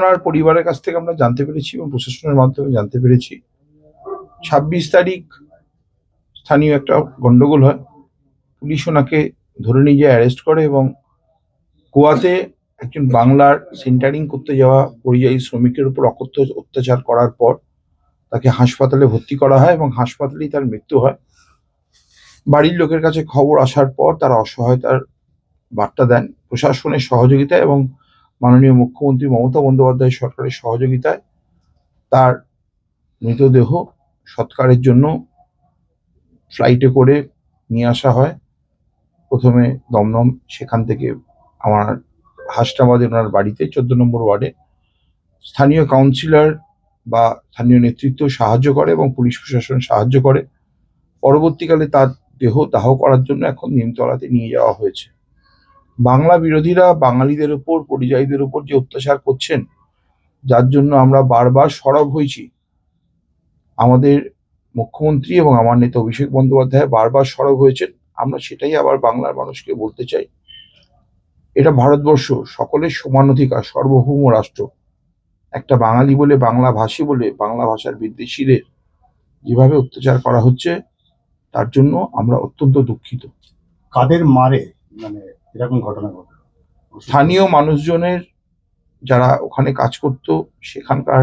ওনার পরিবারের কাছ থেকে আমরা জানতে পেরেছি এবং প্রশাসনের মাধ্যমে জানতে পেরেছি 26 তারিখ স্থানীয় একটা গন্ডগোল হয়। পুলিশ ওনাকে ধরে নিয়ে যায়, অ্যারেস্ট করে এবং গোয়াতে একজন বাংলার সেন্টারিং করতে যাওয়া পরিযায়ী শ্রমিকের উপর অত্যাচার করার পর তাকে হাসপাতালে ভর্তি করা হয় এবং হাসপাতালেই তার মৃত্যু হয়। বাড়ির লোকের কাছে খবর আসার পর তারা অসহায়তার বার্তা দেন। প্রশাসনের সহযোগিতায় এবং মাননীয় মুখ্যমন্ত্রী মমতা বন্দ্যোপাধ্যায় সরকারের সহযোগিতায় তার মৃতদেহ সৎকারের জন্য ফ্লাইটে করে নিয়ে আসা হয়। প্রথমে দমদম, সেখান থেকে আমার হাসনাবাদে ওনার বাড়িতে 14 নম্বর ওয়ার্ডে স্থানীয় কাউন্সিলর বা স্থানীয় নেতৃত্ব সাহায্য করে এবং পুলিশ প্রশাসন সাহায্য করে। পরবর্তীকালে তার দেহ দাহ করার জন্য এখন নিমতলাতে নিয়ে যাওয়া হয়েছে। বাংলা বিরোধীরা বাঙালিদের উপর, পরিযায়ীদের উপর যে অত্যাচার করছেন, যার জন্য আমরা বারবার সরব হয়েছি, আমাদের মুখ্যমন্ত্রী এবং আমার নেতা অভিষেক বন্দ্যোপাধ্যায় বারবার সরব হয়েছেন। আমরা সেটাই আবার বাংলার মানুষকে বলতে চাই, এটা ভারতবর্ষ, সকলের সমান অধিকার, সার্বভৌম রাষ্ট্র। একটা বাঙালি বলে, বাংলা ভাষী বলে, বাংলা ভাষার বিদ্বেষীদের যেভাবে অত্যাচার করা হচ্ছে, তার জন্য আমরা অত্যন্ত দুঃখিত। কাদের মারে, মানে এরকম ঘটনা ঘটে? স্থানীয় মানুষজনের, যারা ওখানে কাজ করতো, সেখানকার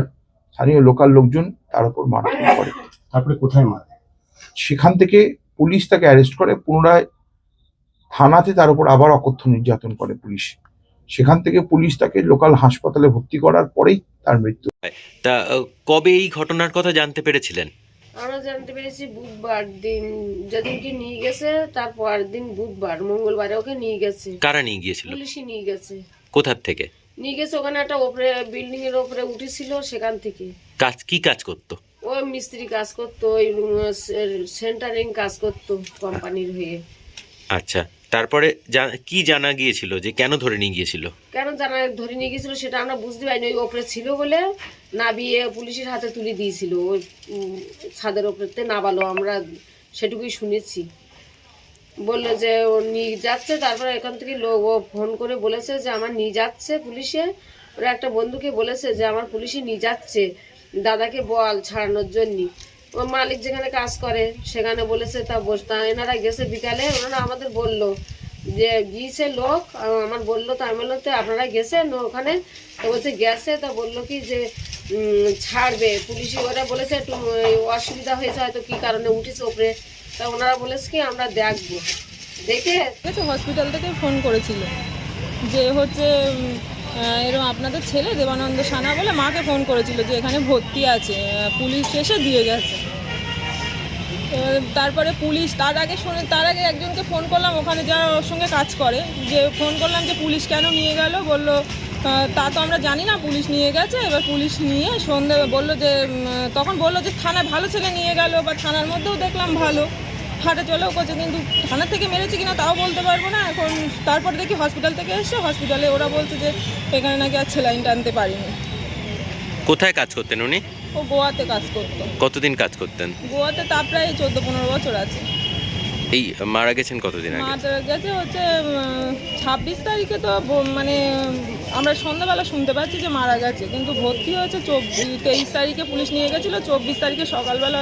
স্থানীয় লোকাল লোকজন তার উপর মারধর করে। তারপরে কোথায় মারে? সেখান থেকে পুলিশ তাকে অ্যারেস্ট করে, পুনরায় থানাতে তার উপর আবার অকথ্য নির্যাতন করে পুলিশ। সেখান থেকে পুলিশ তাকে লোকাল হাসপাতালে ভর্তি করার পরেই তার মৃত্যু। তা কবে এই ঘটনার কথা জানতে পেরেছিলেন? আমরা জানতে পেরেছি বুধবার দিন, যেদিনকে নিয়ে গেছে তার পরের দিন বুধবার, মঙ্গলবারে ওকে নিয়ে গেছে। কারা নিয়ে গিয়েছিল? পুলিশই নিয়ে গেছে। কোথার থেকে নিয়ে গেছে? ওখানে একটা ওপরে বিল্ডিং এর ওপরে উঠেছিল, সেখান থেকে। কি কাজ করতো? ও মিস্ত্রি কাজ করতো, ওই সেন্টারিং কাজ করতো কোম্পানির হয়ে। আচ্ছা, তারপরে কি জানা গিয়েছিল যে কেন ধরে নিয়ে গিয়েছিল? কেন ধরে নিয়ে গিয়েছিল সেটা আমরা বুঝতে পারিনি। ওই ওপরে ছিল বলে নাবিয়ে পুলিশের হাতে তুলে দিয়েছিল, ওই ছাদের ওপরেতে নাবালো, আমরা সেটুকুই শুনেছি। বললো যে ও নিয়ে যাচ্ছে, তারপরে এখান থেকে লোক ও ফোন করে বলেছে যে আমার নিয়ে যাচ্ছে পুলিশে। ওরা একটা বন্ধুকে বলেছে যে আমার পুলিশে নিয়ে যাচ্ছে, দাদাকে বল ছাড়ানোর জন্য। ও মালিক যেখানে কাজ করে সেখানে বলেছে, তা এনারা গেছে বিকালে, ওনারা আমাদের বললো যে গিয়েছে লোক, আমার বললো, তো আমি বললাম তো আপনারা গেছেন ওখানে? তো বলছে গেছে। তা বললো কি যে ছাড়বে পুলিশই। ওরা বলেছে একটু অসুবিধা হয়েছে, হয়তো কি কারণে উঠেছে ওপরে। তা ওনারা বলেছে কি আমরা দেখবো। দেখে হসপিটাল থেকে ফোন করেছিল যে হচ্ছে এরকম আপনাদের ছেলে দেবানন্দ সানা বলে মাকে ফোন করেছিল যে এখানে ভর্তি আছে, পুলিশ এসে দিয়ে গেছে। তারপরে পুলিশ তার আগে একজনকে ফোন করলাম, ওখানে যারা ওর সঙ্গে কাজ করে, যে ফোন করলাম যে পুলিশ কেন নিয়ে গেল? বললো তা তো আমরা জানি না, পুলিশ নিয়ে গেছে। এবার পুলিশ নিয়ে সন্ধ্যে বললো যে, তখন বললো যে থানায় ভালো ছেলে নিয়ে গেল, বা থানার মধ্যেও দেখলাম ভালো হাঁটা চলেও করছে, কিন্তু থানা থেকে মেরেছে কিনা তাও বলতে পারবো না এখন। তারপরে দেখি হসপিটাল থেকে এসে, হসপিটালে ওরা বলছে যে এখানে নাকি আর সেলাইন টানতে পারিনি। কোথায় কাজ করতেন উনি? ও গোয়াতে কাজ করতো। কতদিন কাজ করতেন গোয়াতে? তা প্রায় 14-15 বছর আছে। এই মারা গেছেন কতদিন আগে? মারা গেছে হচ্ছে 26 তারিখে। তো মানে আমরা সন্ধ্যাবেলা শুনতে পাচ্ছি যে মারা গেছে, কিন্তু ভর্তি হয়েছে 23 তারিখে পুলিশ নিয়ে গেছিলো, 24 তারিখে সকালবেলা